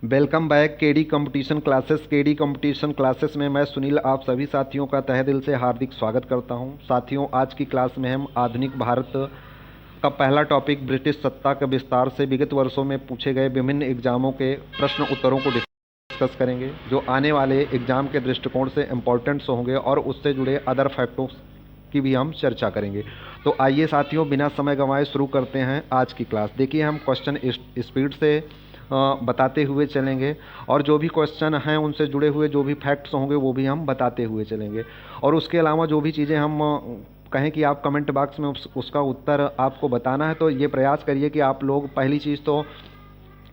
Welcome back KD competition classes. KD competition classes में मैं सुनील आप सभी साथियों का तहे दिल से हार्दिक स्वागत करता हूं। साथियों, आज की क्लास में हम आधुनिक भारत का पहला टॉपिक ब्रिटिश सत्ता के विस्तार से विगत वर्षों में पूछे गए विभिन्न एग्जामों के प्रश्न उत्तरों को डिस्कस करेंगे, जो आने वाले एग्जाम के दृष्टिकोण से इम्पोर्टेंट्स होंगे और उससे जुड़े अदर फैक्टर्स की भी हम चर्चा करेंगे। तो आइए साथियों, बिना समय गंवाए शुरू करते हैं आज की क्लास। देखिए, हम क्वेश्चन स्पीड से बताते हुए चलेंगे और जो भी क्वेश्चन हैं उनसे जुड़े हुए जो भी फैक्ट्स होंगे वो भी हम बताते हुए चलेंगे। और उसके अलावा जो भी चीज़ें हम कहें कि आप कमेंट बॉक्स में उसका उत्तर आपको बताना है, तो ये प्रयास करिए कि आप लोग पहली चीज़ तो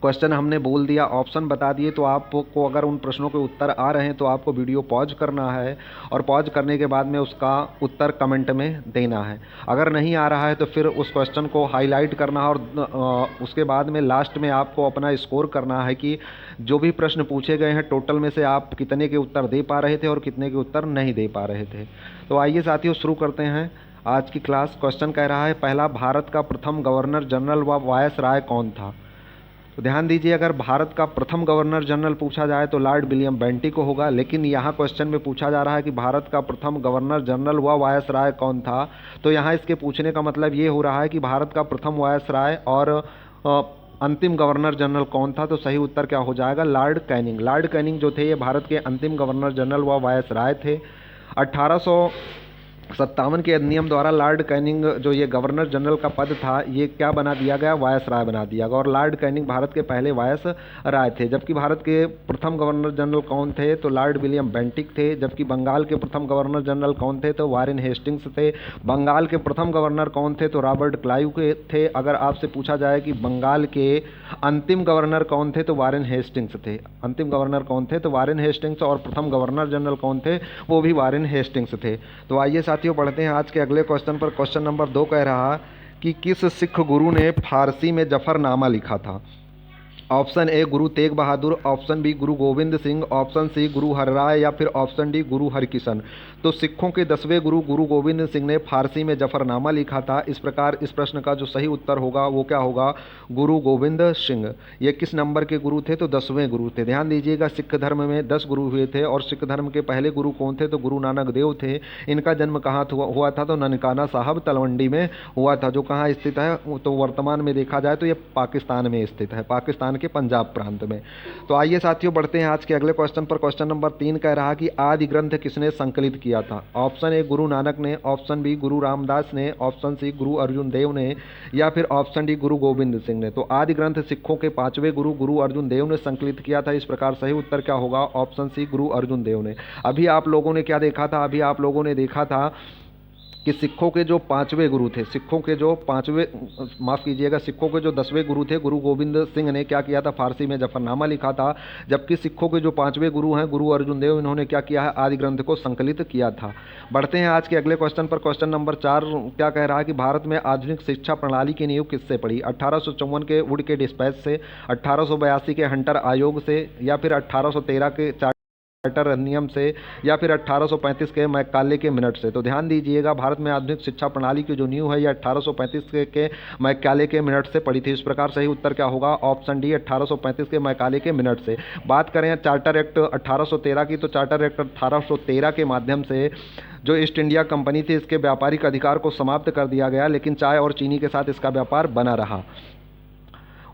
क्वेश्चन हमने बोल दिया, ऑप्शन बता दिए, तो आपको अगर उन प्रश्नों के उत्तर आ रहे हैं तो आपको वीडियो पॉज करना है और पॉज करने के बाद में उसका उत्तर कमेंट में देना है। अगर नहीं आ रहा है तो फिर उस क्वेश्चन को हाईलाइट करना है और उसके बाद में लास्ट में आपको अपना स्कोर करना है कि जो भी प्रश्न पूछे गए हैं टोटल में से आप कितने के उत्तर दे पा रहे थे और कितने के उत्तर नहीं दे पा रहे थे। तो आइए साथियों, शुरू करते हैं आज की क्लास। क्वेश्चन कह रहा है, पहला भारत का प्रथम गवर्नर जनरल व वायसराय कौन था? तो ध्यान दीजिए, अगर भारत का प्रथम गवर्नर जनरल पूछा जाए तो लॉर्ड विलियम बेंटिक को होगा, लेकिन यहाँ क्वेश्चन में पूछा जा रहा है कि भारत का प्रथम गवर्नर जनरल व वायसराय कौन था। तो यहाँ इसके पूछने का मतलब ये हो रहा है कि भारत का प्रथम वायसराय और अंतिम गवर्नर जनरल कौन था। तो सही उत्तर क्या हो जाएगा? Lord Canning. लॉर्ड कैनिंग जो थे ये भारत के अंतिम गवर्नर जनरल व वायसराय थे। 1857 के अधिनियम द्वारा लॉर्ड कैनिंग जो ये गवर्नर जनरल का पद था ये क्या बना दिया गया? वायसराय बना दिया गया। और लॉर्ड कैनिंग भारत के पहले वायसराय थे। जबकि भारत के प्रथम गवर्नर जनरल कौन थे? तो लॉर्ड विलियम बेंटिक थे। जबकि बंगाल के प्रथम गवर्नर जनरल कौन थे? तो वारेन हेस्टिंग्स थे। बंगाल के प्रथम गवर्नर कौन थे? तो रॉबर्ट क्लाइव के थे। अगर आपसे पूछा जाए कि बंगाल के अंतिम गवर्नर कौन थे? तो वारेन हेस्टिंग्स थे। अंतिम गवर्नर कौन थे? तो वारेन हेस्टिंग्स। और प्रथम गवर्नर जनरल कौन थे? वो भी वारेन हेस्टिंग्स थे। तो आइए साथियों, पढ़ते हैं आज के अगले क्वेश्चन पर। क्वेश्चन नंबर 2 कह रहा कि किस सिख गुरु ने फारसी में जफरनामा लिखा था? Option A Guru Tegh Bahadur, option B Guru Gobind Singh, option C गुरु हरराय या फिर ऑप्शन डी गुरु हरकिशन। तो सिखों के 10वें गुरु गुरु गोविंद सिंह ने फारसी में जफरनामा लिखा था। इस प्रकार इस प्रश्न का जो सही उत्तर होगा वो क्या होगा? गुरु गोविंद सिंह। ये किस नंबर के गुरु थे? तो 10वें गुरु थे। ध्यान दीजिएगा, सिख धर्म में 10 गुरु हुए थे और सिख धर्म के पहले गुरु कौन थे? तो गुरु नानक देव थे। इनका जन्म कहाँ हुआ था? तो ननकाना साहब तलवंडी में हुआ था, जो कहाँ स्थित है? तो वर्तमान में देखा जाए तो ये पाकिस्तान में स्थित है, पाकिस्तान के पंजाब प्रांत में। तो आइए साथियों, बढ़ते हैं आज के अगले क्वेश्चन पर। क्वेश्चन नंबर 3 कह रहा कि आदि ग्रंथ किसने संकलित किया था? ऑप्शन ए गुरु नानक ने, ऑप्शन बी गुरु रामदास ने, ऑप्शन सी गुरु अर्जुन देव ने या फिर ऑप्शन डी गुरु गोविंद सिंह ने। तो आदि ग्रंथ सिखों के 5वें गुरु गुरु अर्जुन देव ने संकलित किया था। इस प्रकार सही उत्तर क्या होगा? ऑप्शन सी गुरु अर्जुन देव ने। अभी आप लोगों ने क्या देखा था? अभी आप लोगों ने देखा था कि सिखों के जो 5वें गुरु थे, सिखों के जो 10वें गुरु थे गुरु गोविंद सिंह ने क्या किया था? फारसी में जफरनामा लिखा था। जबकि सिखों के जो 5वें गुरु हैं गुरु अर्जुन देव, इन्होंने क्या किया है? आदि ग्रंथ को संकलित किया था। बढ़ते हैं आज के अगले क्वेश्चन पर। क्वेश्चन नंबर 4 क्या कह रहा है कि भारत में आधुनिक शिक्षा प्रणाली की नींव किससे पड़ी? 1854 के वुड के डिस्पैच से, 1882 के हंटर आयोग से या फिर 1813 के चार्टर अधिनियम से या फिर 1835 के मैकाले के मिनट से। तो ध्यान दीजिएगा, भारत में आधुनिक शिक्षा प्रणाली की जो नींव है ये 1835 के मैकाले के मिनट से पड़ी थी। इस प्रकार सही उत्तर क्या होगा? ऑप्शन डी 1835 के मैकाले के मिनट से। बात करें चार्टर एक्ट 1813 की, तो चार्टर एक्ट 1813 के माध्यम से जो ईस्ट इंडिया कंपनी थी इसके व्यापारिक अधिकार को समाप्त कर दिया गया, लेकिन चाय और चीनी के साथ इसका व्यापार बना रहा।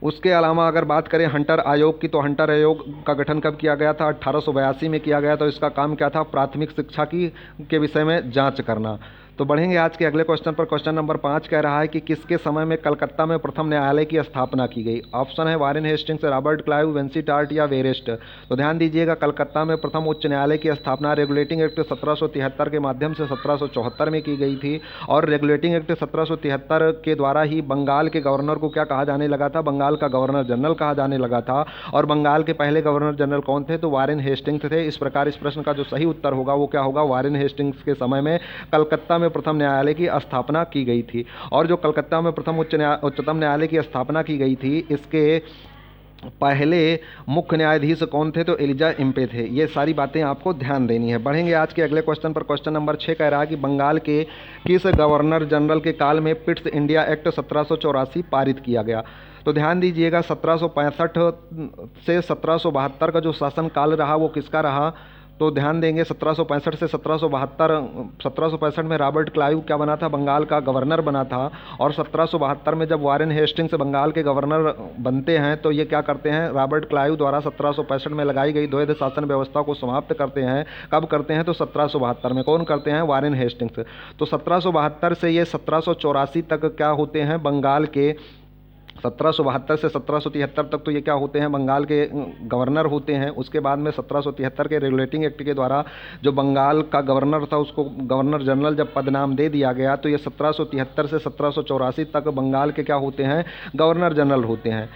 उसके अलावा अगर बात करें हंटर आयोग की, तो हंटर आयोग का गठन कब किया गया था? 1882 में किया गया। तो इसका काम क्या था? प्राथमिक शिक्षा के विषय में जांच करना। तो बढ़ेंगे आज के अगले क्वेश्चन पर। क्वेश्चन नंबर 5 कह रहा है कि किसके समय में कलकत्ता में प्रथम न्यायालय की स्थापना की गई? ऑप्शन है Warren Hastings, Robert Clive, Vansittart या वेरेस्ट। तो ध्यान दीजिएगा, कलकत्ता में प्रथम उच्च न्यायालय की स्थापना रेगुलेटिंग एक्ट 1773 के माध्यम से 1774 में की गई थी। और रेगुलेटिंग एक्ट 1773 के द्वारा ही बंगाल के गवर्नर को क्या कहा जाने लगा था? बंगाल का गवर्नर जनरल कहा जाने लगा था। और बंगाल के पहले गवर्नर जनरल कौन थे? तो वारेन हेस्टिंग्स थे। इस प्रकार इस प्रश्न का जो सही उत्तर होगा वो क्या होगा? वारेन हेस्टिंग्स के समय में कलकत्ता में प्रथम न्यायालय की स्थापना की गई थी। और जो कलकत्ता में प्रथम उच्चतम न्यायालय की स्थापना की गई थी, इसके पहले मुख्य न्यायाधीश कौन थे? तो एलिजा इम्पे थे। ये सारी बातें आपको ध्यान देनी है। बढ़ेंगे आज के अगले क्वेश्चन पर। क्वेश्चन नंबर 6 कह रहा है कि बंगाल के किस गवर्नर जनरल के काल में पिट्स इंडिया एक्ट 1784 पारित किया गया? तो ध्यान दीजिएगा 1765 से 1772 का जो शासनकाल रहा वो किसका रहा, तो ध्यान देंगे 1765 से 1772, 1765 में रॉबर्ट क्लाइव क्या बना था, बंगाल का गवर्नर बना था। और 1772 में जब वारेन हेस्टिंग्स बंगाल के गवर्नर बनते हैं तो ये क्या करते हैं, रॉबर्ट क्लाइव द्वारा 1765 में लगाई गई द्वैध शासन व्यवस्था को समाप्त करते हैं। कब करते हैं, तो 1772 में। कौन करते हैं, वारेन हेस्टिंग्स। तो 1772 से ये 1784 तक क्या होते हैं, बंगाल के 1772 से 1773 तक तो ये क्या होते हैं, बंगाल के गवर्नर होते हैं। उसके बाद में 1773 के रेगुलेटिंग एक्ट के द्वारा जो बंगाल का गवर्नर था उसको गवर्नर जनरल जब पदनाम दे दिया गया तो ये 1773 से 1784 तक बंगाल के क्या होते हैं, गवर्नर जनरल होते हैं।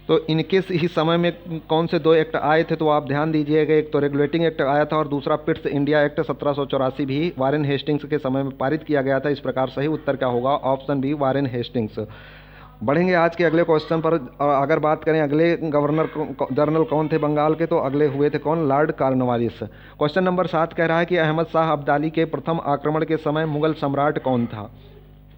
तो इनके ही समय में कौन से दो एक्ट आए थे, तो आप ध्यान दीजिएगा, एक तो रेगुलेटिंग एक्ट आया था और दूसरा पिट्स इंडिया एक्ट 1784 भी वारेन हेस्टिंग्स के समय में पारित किया गया था। इस प्रकार सही उत्तर क्या होगा, ऑप्शन बी वारेन हेस्टिंग्स। बढ़ेंगे आज के अगले क्वेश्चन पर। अगर बात करें अगले गवर्नर जनरल कौन थे बंगाल के, तो अगले हुए थे कौन, लॉर्ड कॉर्नवालिस। क्वेश्चन नंबर 7 कह रहा है कि अहमद शाह अब्दाली के प्रथम आक्रमण के समय मुगल सम्राट कौन था।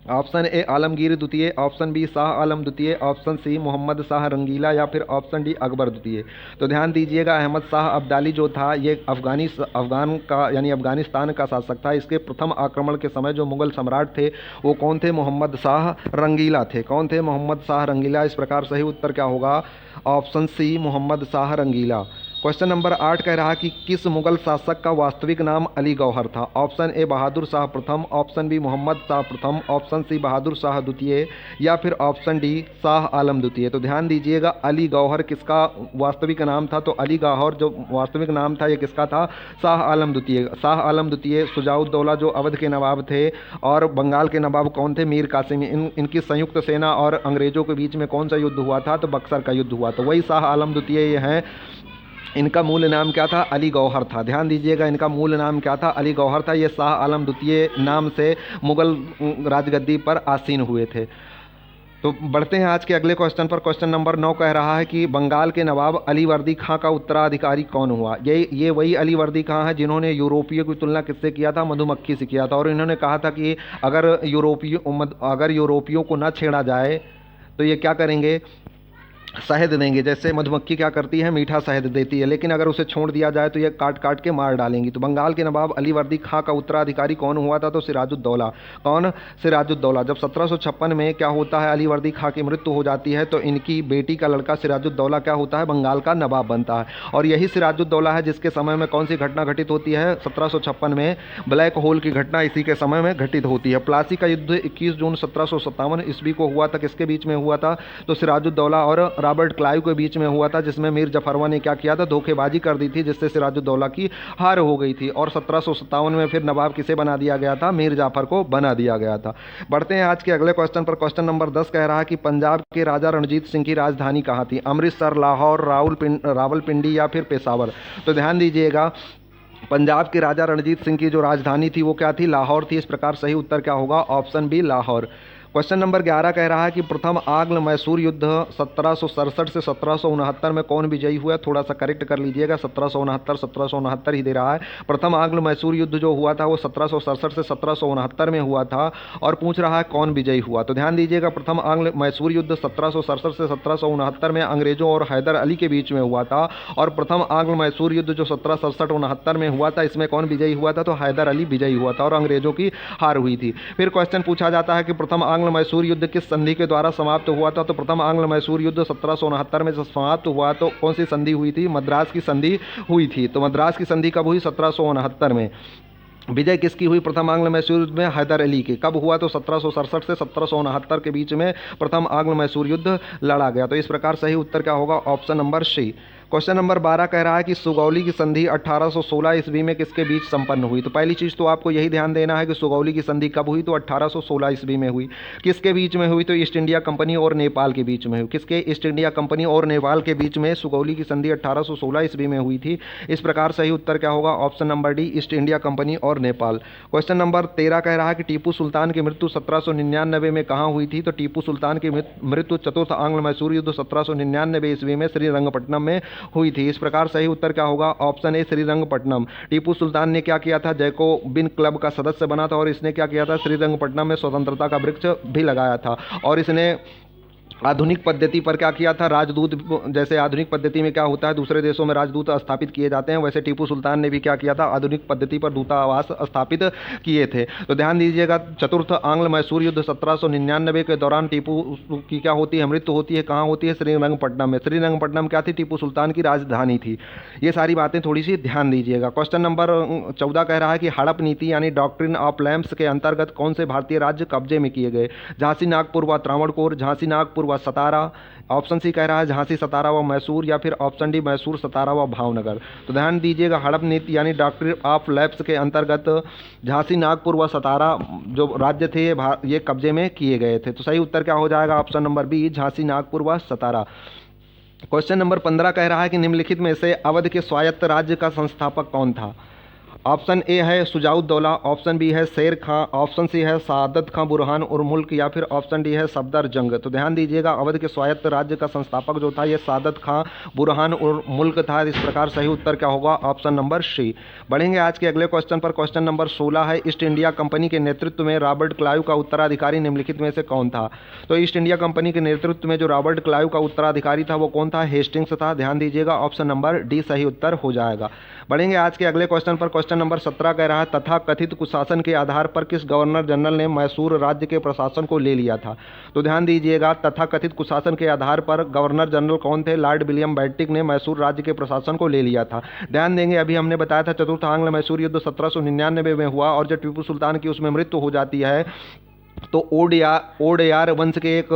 ऑप्शन ए आलमगीर द्वितीय, ऑप्शन बी शाह आलम द्वितीय, ऑप्शन सी मोहम्मद शाह रंगीला या फिर ऑप्शन डी अकबर द्वितीय। तो ध्यान दीजिएगा, अहमद शाह अब्दाली जो था ये अफगान का यानी अफगानिस्तान का शासक था। इसके प्रथम आक्रमण के समय जो मुगल सम्राट थे वो कौन थे, मोहम्मद शाह रंगीला थे। कौन थे, मोहम्मद शाह रंगीला। इस प्रकार सही उत्तर क्या होगा, ऑप्शन सी मोहम्मद शाह रंगीला। क्वेश्चन नंबर 8 कह रहा कि किस मुगल शासक का वास्तविक नाम अली गौहर था। ऑप्शन ए बहादुर शाह प्रथम, ऑप्शन बी मोहम्मद शाह प्रथम, ऑप्शन सी बहादुर शाह द्वितीय या फिर ऑप्शन डी शाह आलम द्वितीय। तो ध्यान दीजिएगा, अली गौहर किसका वास्तविक नाम था, तो अली गौहर जो वास्तविक नाम था ये किसका था, शाह आलम द्वितीय। शाह आलम द्वितीय सुजाउद्दौला जो अवध के नवाब थे और बंगाल के नवाब कौन थे, मीर कासिम। इनकी संयुक्त सेना और अंग्रेजों के बीच में कौन सा युद्ध हुआ था, तो बक्सर का युद्ध हुआ। तो वही शाह आलम द्वितीय ये हैं। इनका मूल नाम क्या था, अली गौहर था। ध्यान दीजिएगा, इनका मूल नाम क्या था, अली गौहर था। ये शाह आलम द्वितीय नाम से मुगल राजगद्दी पर आसीन हुए थे। तो बढ़ते हैं आज के अगले क्वेश्चन पर। क्वेश्चन नंबर 9 कह रहा है कि बंगाल के नवाब अली वर्दी खां का उत्तराधिकारी कौन हुआ। ये वही अली वर्दी खां है जिन्होंने यूरोपियों की तुलना किससे किया था, मधुमक्खी से किया था। और इन्होंने कहा था कि अगर यूरोपियों को ना छेड़ा जाए तो ये क्या करेंगे, शहद देंगे। जैसे मधुमक्खी क्या करती है, मीठा शहद देती है, लेकिन अगर उसे छोड़ दिया जाए तो ये काट काट के मार डालेंगी। तो बंगाल के नवाब अली वर्दी खां का उत्तराधिकारी कौन हुआ था, तो सिराजुद्दौला। कौन, सिराजुद्दौला। जब 1756 में क्या होता है, अली वर्दी खां की मृत्यु हो जाती है तो इनकी बेटी का लड़का सिराजुद्दौला क्या होता है, बंगाल का नवाब बनता है। और यही सिराजुद्दौला है जिसके समय में कौन सी घटना घटित होती है, 1756 में ब्लैक होल की घटना इसी के समय में घटित होती है। प्लासी का युद्ध 21 जून 1757 ईस्वी को हुआ था। किसके बीच में हुआ था, तो सिराजुद्दौला और रॉबर्ट क्लाइव के बीच में हुआ था, जिसमें मीर जफरवा ने क्या किया था, धोखेबाजी कर दी थी, जिससे सिराजुद्दौला की हार हो गई थी। और 1757 में फिर नवाब किसे बना दिया गया था, मीर जाफर को बना दिया गया था। बढ़ते हैं आज के अगले क्वेश्चन पर। क्वेश्चन नंबर 10 कह रहा है कि पंजाब के राजा रणजीत सिंह की राजधानी कहाँ थी, अमृतसर, लाहौर, रावलपिंडी या फिर पेशावर। तो ध्यान दीजिएगा, पंजाब के राजा रणजीत सिंह की जो राजधानी थी वो क्या थी, लाहौर थी। इस प्रकार सही उत्तर क्या होगा, option B Lahore. Question number 11 कह रहा है कि प्रथम आंग्ल मैसूर युद्ध 1767 से 1769 में कौन विजयी हुआ। थोड़ा सा करेक्ट कर लीजिएगा, 1769 ही दे रहा है। प्रथम आंग्ल मैसूर युद्ध जो हुआ था वो 1767 से 1769 में हुआ था और पूछ रहा है कौन विजयी हुआ। तो ध्यान दीजिएगा, प्रथम आंग्ल मैसूर युद्ध 1767 से 1769 में अंग्रेजों और हैदर अली के बीच में हुआ था। और प्रथम आंग्ल मैसूर युद्ध जो 1767-69 में हुआ था, इसमें कौन विजयी हुआ था, तो हैदर अली विजयी हुआ था और अंग्रेजों की हार हुई थी। फिर क्वेश्चन पूछा जाता है कि प्रथम आंग्ल मैसूर युद्ध किस संधि के द्वारा समाप्त हुआ था। तो प्रथम आंग्ल मैसूर युद्ध 1769 में समाप्त हुआ। तो कौन सी संधि हुई थी, मद्रास की संधि हुई थी। तो मद्रास की संधि कब हुई, 1769 में। विजय किसकी हुई प्रथम आंग्ल मैसूर युद्ध में, हैदर अली की। कब हुआ, तो 1767 से 1769 के बीच में प्रथम आंग्ल मैसूर युद्ध लड़ा गया। तो इस प्रकार सही उत्तर क्या होगा, option number C. Question number 12 कह रहा है कि सुगौली की संधि 1816 ईस्वी में किसके बीच संपन्न हुई। तो पहली चीज़ तो आपको यही ध्यान देना है कि सुगौली की संधि कब हुई, तो 1816 ईस्वी में हुई। किसके बीच में हुई, तो ईस्ट इंडिया कंपनी और नेपाल के बीच में हुई। किसके, ईस्ट इंडिया कंपनी और नेपाल के बीच में सुगौली की संधि 1816 ईस्वी में हुई थी। इस प्रकार सही उत्तर क्या होगा, option number D, east India company और नेपाल। क्वेश्चन नंबर 13 कह रहा है कि टीपू सुल्तान की मृत्यु 1799 में कहाँ हुई थी। तो टीपू सुल्तान की मृत्यु चतुर्थ आंग्ल मैसूर युद्ध 1799 ईस्वी में श्रीरंगपट्टनम में हुई थी। इस प्रकार सही उत्तर क्या होगा, ऑप्शन ए, श्रीरंगपट्टनम। टीपू सुल्तान ने क्या किया था, जैकोबिन क्लब का सदस्य बना था और इसने क्या किया था, श्रीरंगपट्टनम में स्वतंत्रता का वृक्ष भी लगाया था। और इसने आधुनिक पद्धति पर क्या किया था, राजदूत, जैसे आधुनिक पद्धति में क्या होता है दूसरे देशों में राजदूत स्थापित किए जाते हैं, वैसे टीपू सुल्तान ने भी क्या किया था, आधुनिक पद्धति पर दूतावास स्थापित किए थे। तो ध्यान दीजिएगा, चतुर्थ आंग्ल मैसूर युद्ध 1799 के दौरान टीपू की क्या होती है, मृत्यु होती है। कहाँ होती है, श्रीरंगपट्टनम में। श्रीरंगपट्टनम क्या थी, टीपू सुल्तान की राजधानी थी। ये सारी बातें थोड़ी सी ध्यान दीजिएगा। क्वेश्चन नंबर 14 कह रहा है कि हड़प नीति यानी डॉक्ट्रिन ऑफ लैम्प्स के अंतर्गत कौन से भारतीय राज्य कब्जे में किए गए। झांसी, नागपुर व त्रावणकोर, झांसी, नागपुर व सतारा। ऑप्शन सी कह रहा है झांसी, सतारा व मैसूर, या फिर ऑप्शन डी मैसूर, सतारा व भावनगर। तो ध्यान दीजिएगा, हड़प नीति यानी डॉक्ट्रिन ऑफ लैम्प्स के अंतर्गत झांसी, नागपुर व सतारा जो राज्य थे ये कब्जे में किए गए थे। तो सही उत्तर क्या हो जाएगा, option number B, Jhansi, Nagpur व सतारा। क्वेश्चन नंबर 15 कह रहा है कि निम्नलिखित में से अवध के स्वायत्त राज्य का संस्थापक कौन था। ऑप्शन ए है सुजाउद्दौला, ऑप्शन बी है शेर खां, ऑप्शन सी है सादत खां बुरहान और मुल्क, या फिर ऑप्शन डी है सफदर जंग। तो ध्यान दीजिएगा, अवध के स्वायत्त राज्य का संस्थापक जो था ये सादत खां बुरहान और मुल्क था। इस प्रकार सही उत्तर क्या होगा, ऑप्शन नंबर सी। बढ़ेंगे आज के अगले क्वेश्चन पर। क्वेश्चन नंबर 16 है, ईस्ट इंडिया कंपनी के नेतृत्व में रॉबर्ट क्लाइव का उत्तराधिकारी निम्नलिखित में से कौन था। तो ईस्ट इंडिया कंपनी के नेतृत्व में जो रॉबर्ट क्लाइव का उत्तराधिकारी था वो कौन था, हेस्टिंग्स था। ध्यान दीजिएगा, ऑप्शन नंबर डी सही उत्तर हो जाएगा। बढ़ेंगे आज के अगले क्वेश्चन पर। क्वेश्चन नंबर 17 कह रहा है, तथा कथित कुशासन के आधार पर किस गवर्नर जनरल ने मैसूर राज्य के प्रशासन को ले लिया था। तो ध्यान दीजिएगा, तथा कथित कुशासन के आधार पर गवर्नर जनरल कौन थे, लॉर्ड विलियम बेंटिक ने मैसूर राज्य के प्रशासन को ले लिया था। ध्यान देंगे, अभी हमने बताया था चतुर्थ आंग्ल मैसूर युद्ध 1799 में हुआ, और जब टीपू सुल्तान की उसमें मृत्यु हो जाती है तो ओडयार वंश के एक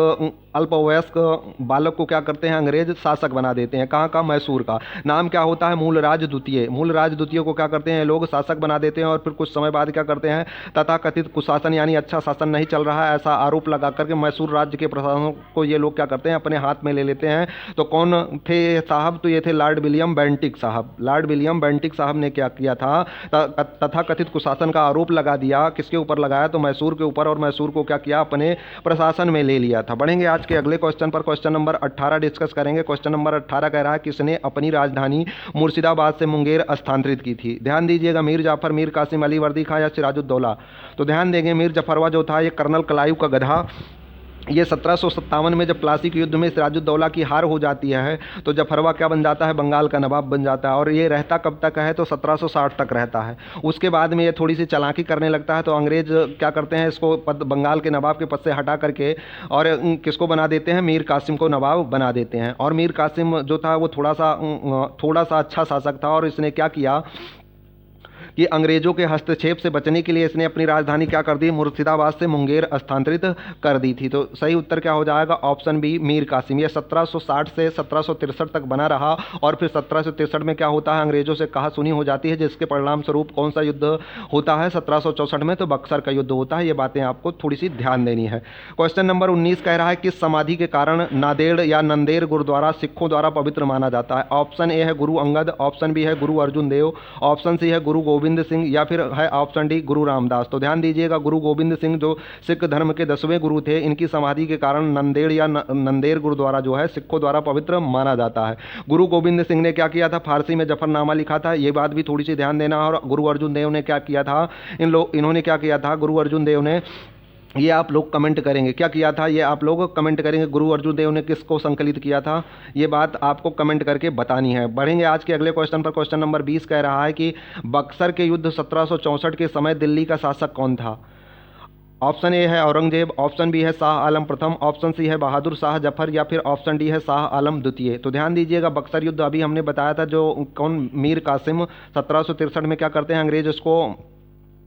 अल्पवयस्क बालक को क्या करते हैं, अंग्रेज शासक बना देते हैं। कहाँ का, मैसूर का। नाम क्या होता है, मूलराज द्वितीय। मूलराज द्वितीय को क्या करते हैं, लोग शासक बना देते हैं, और फिर कुछ समय बाद क्या करते हैं, तथा कथित कुशासन यानी अच्छा शासन नहीं चल रहा है ऐसा आरोप लगा करके मैसूर राज्य के प्रशासन को ये लोग क्या करते हैं, अपने हाथ में ले लेते हैं। तो कौन थे साहब, तो ये थे लॉर्ड विलियम बेंटिक साहब। लॉर्ड विलियम बेंटिक साहब ने क्या किया था, तथा कथित कुशासन का आरोप लगा दिया। किसके ऊपर लगाया, तो मैसूर के ऊपर, और मैसूर को क्या किया, अपने प्रशासन में ले लिया था। बढ़ेंगे आज के अगले क्वेश्चन पर। क्वेश्चन नंबर 18 डिस्कस करेंगे। क्वेश्चन नंबर 18 कह रहा है, किसने अपनी राजधानी मुर्शिदाबाद से मुंगेर स्थानांतरित की थी। ध्यान दीजिएगा, मीर जाफर, मीर कासिम, अली वर्दी खां या सिराजुद्दौला। तो ध्यान देंगे, मीर जफरवा जो था ये कर्नल क्लाइव का गधा। ये 1757 में जब प्लासी के युद्ध में सिराजुद्दौला की हार हो जाती है तो जफरवा क्या बन जाता है, बंगाल का नवाब बन जाता है। और ये रहता कब तक है, तो 1760 तक रहता है। उसके बाद में ये थोड़ी सी चालाकी करने लगता है, तो अंग्रेज क्या करते हैं, इसको बंगाल के नवाब के पद से हटा करके और किसको बना देते हैं, मीर कासिम को नवाब बना देते हैं। और मीर कासिम जो था वो थोड़ा सा अच्छा शासक था, और इसने क्या किया कि अंग्रेजों के हस्तक्षेप से बचने के लिए इसने अपनी राजधानी क्या कर दी, मुर्शिदाबाद से मुंगेर स्थानांतरित कर दी थी। तो सही उत्तर क्या हो जाएगा, ऑप्शन बी, मीर कासिम। ये 1760 से 1763 तक बना रहा, और फिर 1763 में क्या होता है, अंग्रेजों से कहा सुनी हो जाती है, जिसके परिणाम स्वरूप कौन सा युद्ध होता है, 1764 में, तो बक्सर का युद्ध होता है। ये बातें आपको थोड़ी सी ध्यान देनी है। क्वेश्चन नंबर 19 कह रहा है, किस समाधि के कारण नांदेड़ या नंदेड़ गुरुद्वारा सिखों द्वारा पवित्र माना जाता है। ऑप्शन ए है गुरु अंगद, ऑप्शन बी है गुरु अर्जुन देव, ऑप्शन सी है गुरु गोविंद सिंह, या फिर है ऑप्शन डी गुरु रामदास। तो ध्यान दीजिएगा, गुरु गोविंद सिंह जो सिख धर्म के 10वें गुरु थे, इनकी समाधि के कारण नंदेड़ या नंदेड़ गुरुद्वारा जो है सिखों द्वारा पवित्र माना जाता है। गुरु गोविंद सिंह ने क्या किया था, फारसी में जफरनामा लिखा था, ये बात भी थोड़ी सी ध्यान देना। और गुरु अर्जुन देव ने क्या किया था, इन्होंने क्या किया था, गुरु अर्जुन देव ने, ये आप लोग कमेंट करेंगे क्या किया था, ये आप लोग कमेंट करेंगे, गुरु अर्जुन देव ने किसको संकलित किया था, ये बात आपको कमेंट करके बतानी है। बढ़ेंगे आज के अगले क्वेश्चन पर। क्वेश्चन नंबर 20 कह रहा है कि बक्सर के युद्ध 1764 के समय दिल्ली का शासक कौन था। ऑप्शन ए है औरंगजेब, ऑप्शन बी है शाह आलम प्रथम, ऑप्शन सी है बहादुर शाह जफर, या फिर ऑप्शन डी है शाह आलम द्वितीय। तो ध्यान दीजिएगा, बक्सर युद्ध अभी हमने बताया था, जो कौन, मीर कासिम 1763 में क्या करते हैं, अंग्रेज उसको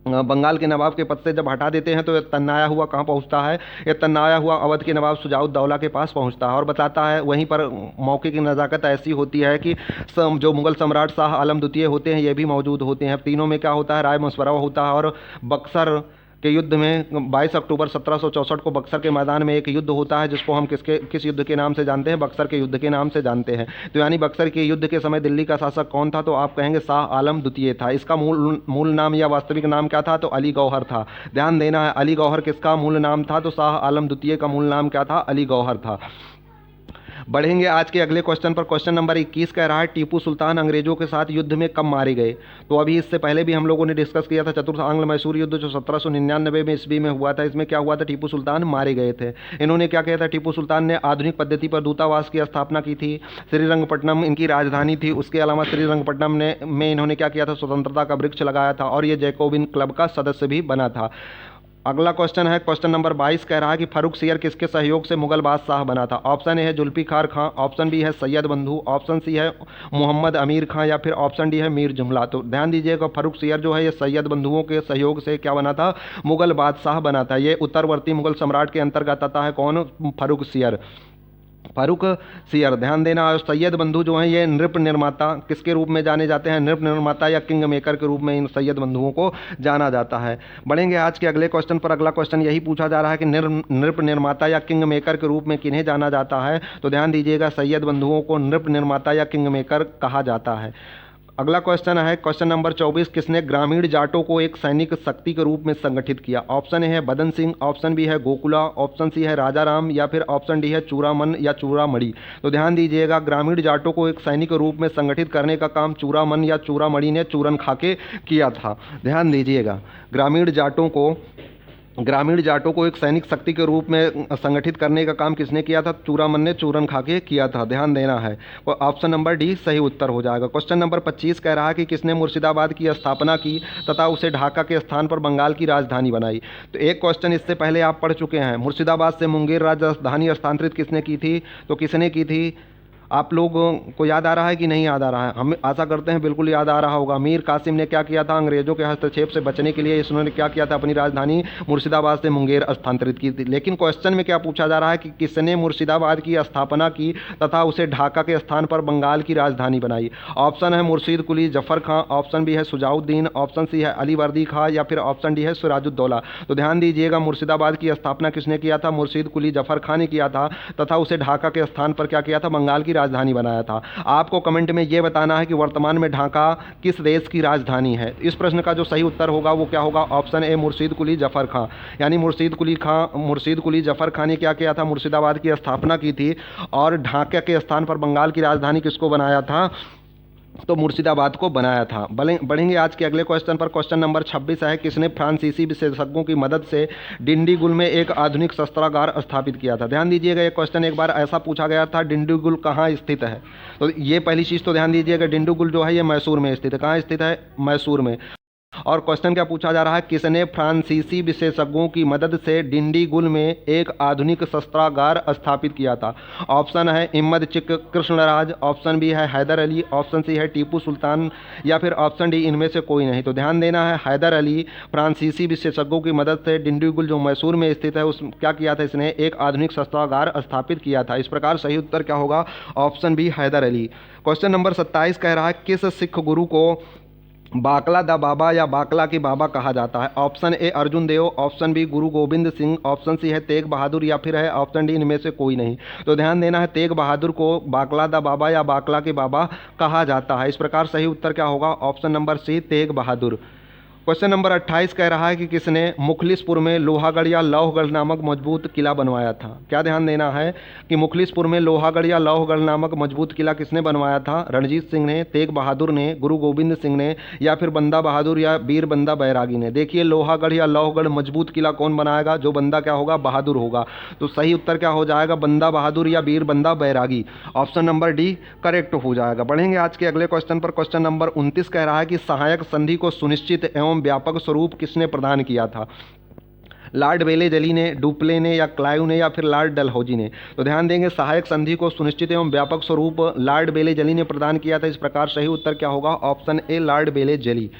बंगाल के नवाब के पद से जब हटा देते हैं तो तन्नाया हुआ कहाँ पहुँचता है, ये तन्नाया हुआ अवध के नवाब सुजाउद्दौला के पास पहुँचता है, और बताता है वहीं पर मौके की नज़ाकत ऐसी होती है कि जो मुगल सम्राट शाह आलम द्वितीय होते हैं ये भी मौजूद होते हैं। तीनों में क्या होता है, राय मशवरा होता है। और बक्सर के युद्ध में 22 अक्टूबर 1764 को बक्सर के मैदान में एक युद्ध होता है, जिसको हम किस युद्ध के नाम से जानते हैं, बक्सर के युद्ध के नाम से जानते हैं। तो यानी बक्सर के युद्ध के समय दिल्ली का शासक कौन था, तो आप कहेंगे शाह आलम द्वितीय था। इसका मूल नाम या वास्तविक नाम क्या था, तो अली गौहर था। ध्यान देना है, अली गौहर किसका मूल नाम था, तो शाह आलम द्वितीय का मूल नाम क्या था, अली गौहर था। बढ़ेंगे आज के अगले क्वेश्चन पर। क्वेश्चन नंबर 21 कह रहा है टीपू सुल्तान अंग्रेजों के साथ युद्ध में कब मारे गए। तो अभी इससे पहले भी हम लोगों ने डिस्कस किया था चतुर्थ आंग्ल मैसूर युद्ध जो 1799 में ईस्वी में हुआ था। इसमें क्या हुआ था, टीपू सुल्तान मारे गए थे। इन्होंने क्या किया था, टीपू सुल्तान ने आधुनिक पद्धति पर दूतावास की स्थापना की थी। श्रीरंगपट्टनम इनकी राजधानी थी। उसके अलावा श्रीरंगपट्टनम में इन्होंने क्या किया था, स्वतंत्रता का वृक्ष लगाया था और ये जैकोबिन क्लब का सदस्य भी बना था। अगला क्वेश्चन है क्वेश्चन नंबर 22 कह रहा है कि फारूक सियर किसके सहयोग से मुगल बादशाह बना था। ऑप्शन ए है जुल्फिकार खां, ऑप्शन बी है सैयद बंधु, ऑप्शन सी है मोहम्मद अमीर खां या फिर ऑप्शन डी है मीर जुमला। तो ध्यान दीजिएगा फारूक सियर जो है ये सैयद बंधुओं के सहयोग से क्या बना था, मुगल बादशाह बना था। ये उत्तरवर्ती मुगल सम्राट के अंतर्गत आता है। कौन, फारूक सियर। फारूक सियर ध्यान देना। और सैयद बंधु जो हैं ये नृप निर्माता किसके रूप में जाने जाते हैं, नृप निर्माता या किंग मेकर के रूप में इन सैयद बंधुओं को जाना जाता है। बढ़ेंगे आज के अगले क्वेश्चन पर। अगला क्वेश्चन यही पूछा जा रहा है कि नृप निर्माता या किंग मेकर के रूप में किन्हें जाना जाता है। तो ध्यान दीजिएगा सैयद बंधुओं को नृप निर्माता या किंग मेकर कहा जाता है। अगला क्वेश्चन है क्वेश्चन नंबर 24, किसने ग्रामीण जाटों को एक सैनिक शक्ति के रूप में संगठित किया। ऑप्शन ए है बदन सिंह, ऑप्शन बी है गोकुला, ऑप्शन सी है राजा राम या फिर ऑप्शन डी है चूड़ामन या चूड़ामणि। तो ध्यान दीजिएगा ग्रामीण जाटों को एक सैनिक के रूप में संगठित करने का काम चूड़ामन या चूड़ामणि ने चूरन खाके किया था। ध्यान दीजिएगा ग्रामीण जाटों को एक सैनिक शक्ति के रूप में संगठित करने का काम किसने किया था, चूड़ामन ने चूरन खाके किया था। ध्यान देना है। ऑप्शन नंबर डी सही उत्तर हो जाएगा। क्वेश्चन नंबर 25 कह रहा है कि किसने मुर्शिदाबाद की स्थापना की तथा उसे ढाका के स्थान पर बंगाल की राजधानी बनाई। तो एक क्वेश्चन इससे पहले आप पढ़ चुके हैं, मुर्शिदाबाद से मुंगेर राजधानी हस्तांतरित किसने की थी। तो किसने की थी, आप लोगों को याद आ रहा है कि नहीं याद आ रहा है, हम आशा करते हैं बिल्कुल याद आ रहा होगा। मीर कासिम ने क्या किया था, अंग्रेजों के हस्तक्षेप से बचने के लिए इन्होंने क्या किया था, अपनी राजधानी मुर्शिदाबाद से मुंगेर स्थानांतरित की थी। लेकिन क्वेश्चन में क्या पूछा जा रहा है कि किसने मुर्शिदाबाद की स्थापना की तथा उसे ढाका के स्थान पर बंगाल की राजधानी बनाई। ऑप्शन है मुर्शीद कुली जफर खां, ऑप्शन बी है सुजाउद्दीन, ऑप्शन सी है अली वर्दी खां या फिर ऑप्शन डी है सिराजुद्दौला। तो ध्यान दीजिएगा मुर्शिदाबाद की स्थापना किसने किया था, मुर्शीद कुली जफर खां ने किया था तथा उसे ढाका के स्थान पर क्या किया था, बंगाल की राजधानी बनाया था। आपको कमेंट में यह बताना है कि वर्तमान में ढाका किस देश की राजधानी है। इस प्रश्न का जो सही उत्तर होगा वो क्या होगा, ऑप्शन ए मुर्शीद कुली जफर खां। यानी मुर्शीद कुली जफर खां ने क्या किया था, मुर्शिदाबाद की स्थापना की थी और ढाका के स्थान पर बंगाल की राजधानी किसको बनाया था, तो मुर्शिदाबाद को बनाया था। बढ़ेंगे आज के अगले क्वेश्चन पर। क्वेश्चन नंबर 26 है, किसने फ्रांसीसी विशेषज्ञों की मदद से डिंडीगुल में एक आधुनिक शस्त्रागार स्थापित किया था। ध्यान दीजिएगा ये क्वेश्चन एक बार ऐसा पूछा गया था, डिंडीगुल कहाँ स्थित है। तो ये पहली चीज़ तो ध्यान दीजिएगा, डिंडीगुल जो है ये मैसूर में स्थित है। कहाँ स्थित है, मैसूर में। और क्वेश्चन क्या पूछा जा रहा है, किसने फ्रांसीसी विशेषज्ञों की मदद से डिंडीगुल में एक आधुनिक शस्त्रागार स्थापित किया था। ऑप्शन है इम्मद चिक कृष्णराज, ऑप्शन बी है हैदर अली, ऑप्शन सी है टीपू सुल्तान या फिर ऑप्शन डी इनमें से कोई नहीं। तो ध्यान देना है, हैदर अली फ्रांसीसी विशेषज्ञों की मदद से डिंडीगुल जो मैसूर में स्थित है उस क्या किया था, इसने एक आधुनिक शस्त्रागार स्थापित किया था। इस प्रकार सही उत्तर क्या होगा, option B Haider Ali. Question number 27 कह रहा है, किस सिख गुरु को बाकला दा बाबा या बाकला के बाबा कहा जाता है। Option A Arjun Dev, option B Guru Gobind Singh, option C है तेग बहादुर या फिर है ऑप्शन डी इनमें से कोई नहीं। तो ध्यान देना है, तेग बहादुर को बाकला दा बाबा या बाकला के बाबा कहा जाता है। इस प्रकार सही उत्तर क्या होगा, ऑप्शन नंबर सी तेग बहादुर। क्वेश्चन नंबर 28 कह रहा है कि किसने मुखलिसपुर में लोहागढ़ या लौहगढ़ नामक मजबूत किला बनवाया था। क्या ध्यान देना है कि मुखलिसपुर में लोहागढ़ या लौहगढ़ नामक मजबूत किला किसने बनवाया था, रणजीत सिंह ने, तेग बहादुर ने, गुरु गोविंद सिंह ने या फिर बंदा बहादुर या वीर बंदा बैरागी ने। देखिए लोहागढ़ या लौहगढ़ मजबूत किला कौन बनाएगा, जो बंदा क्या होगा, बहादुर होगा। तो सही उत्तर क्या हो जाएगा, बंदा बहादुर या वीर बंदा बैरागी। ऑप्शन नंबर डी करेक्ट हो जाएगा। बढ़ेंगे आज के अगले क्वेश्चन पर। क्वेश्चन नंबर 29 कह रहा है कि सहायक संधि को सुनिश्चित एवं व्यापक स्वरूप किसने प्रदान किया था। लॉर्ड वेलेजली ने, डुप्ले ने या क्लाइव ने या फिर लॉर्ड डलहौजी ने। तो ध्यान देंगे सहायक संधि को सुनिश्चित एवं व्यापक स्वरूप लॉर्ड वेलेजली ने प्रदान किया था। इस प्रकार सही उत्तर क्या होगा, option A Lord Wellesley.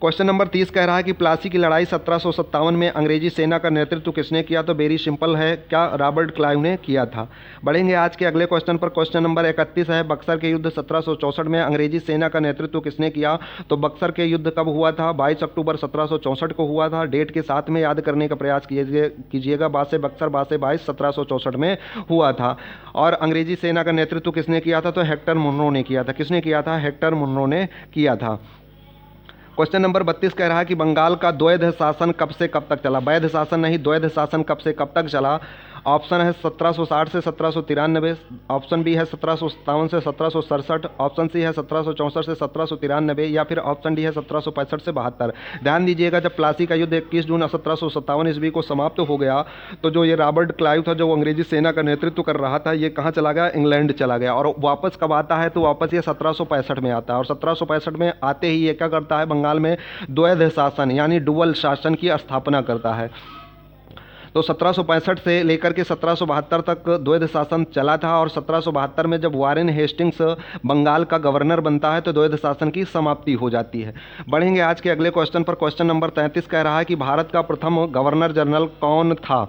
Question number 30 कह रहा है कि प्लासी की लड़ाई 1757 में अंग्रेजी सेना का नेतृत्व किसने किया। तो वेरी सिंपल है, क्या रॉबर्ट क्लाइव ने किया था। बढ़ेंगे आज के अगले क्वेश्चन पर। क्वेश्चन नंबर 31 है, बक्सर के युद्ध 1764 में अंग्रेजी सेना का नेतृत्व किसने किया। तो बक्सर के युद्ध कब हुआ था, 22 अक्टूबर 1764 को हुआ था। डेट के साथ में याद करने का प्रयास कीजिएगा। बासे बक्सर बासे 22 1764 में हुआ था। और अंग्रेजी सेना का नेतृत्व किसने किया था, तो हेक्टर मुनरो ने किया था। किसने किया था, हेक्टर मुनरो ने किया था। क्वेश्चन नंबर 32 कह रहा है कि बंगाल का द्वैध शासन कब से कब तक चला। वैध शासन नहीं, द्वैध शासन कब से कब तक चला। ऑप्शन है 1760 से 1793, ऑप्शन बी है 1757 से 1767, ऑप्शन सी है 1764 से 1793 या फिर ऑप्शन डी है 1765 से 72। ध्यान दीजिएगा, जब प्लासी का युद्ध 21 जून 1757 ईस्वी को समाप्त हो गया तो जो ये रॉबर्ट क्लाइव था, जो अंग्रेजी सेना का नेतृत्व कर रहा था, ये कहाँ चला गया? इंग्लैंड चला गया। और वापस कब आता है? तो वापस ये 1765 में आता है। और 1765 में आते ही ये क्या करता है? बंगाल में द्वैध शासन यानी डुअल शासन की स्थापना करता है। तो 1765 से लेकर के 1772 तक द्वैध शासन चला था और 1772 में जब वारेन हेस्टिंग्स बंगाल का गवर्नर बनता है तो द्वैध शासन की समाप्ति हो जाती है। बढ़ेंगे आज के अगले क्वेश्चन पर। क्वेश्चन नंबर 33 कह रहा है कि भारत का प्रथम गवर्नर जनरल कौन था?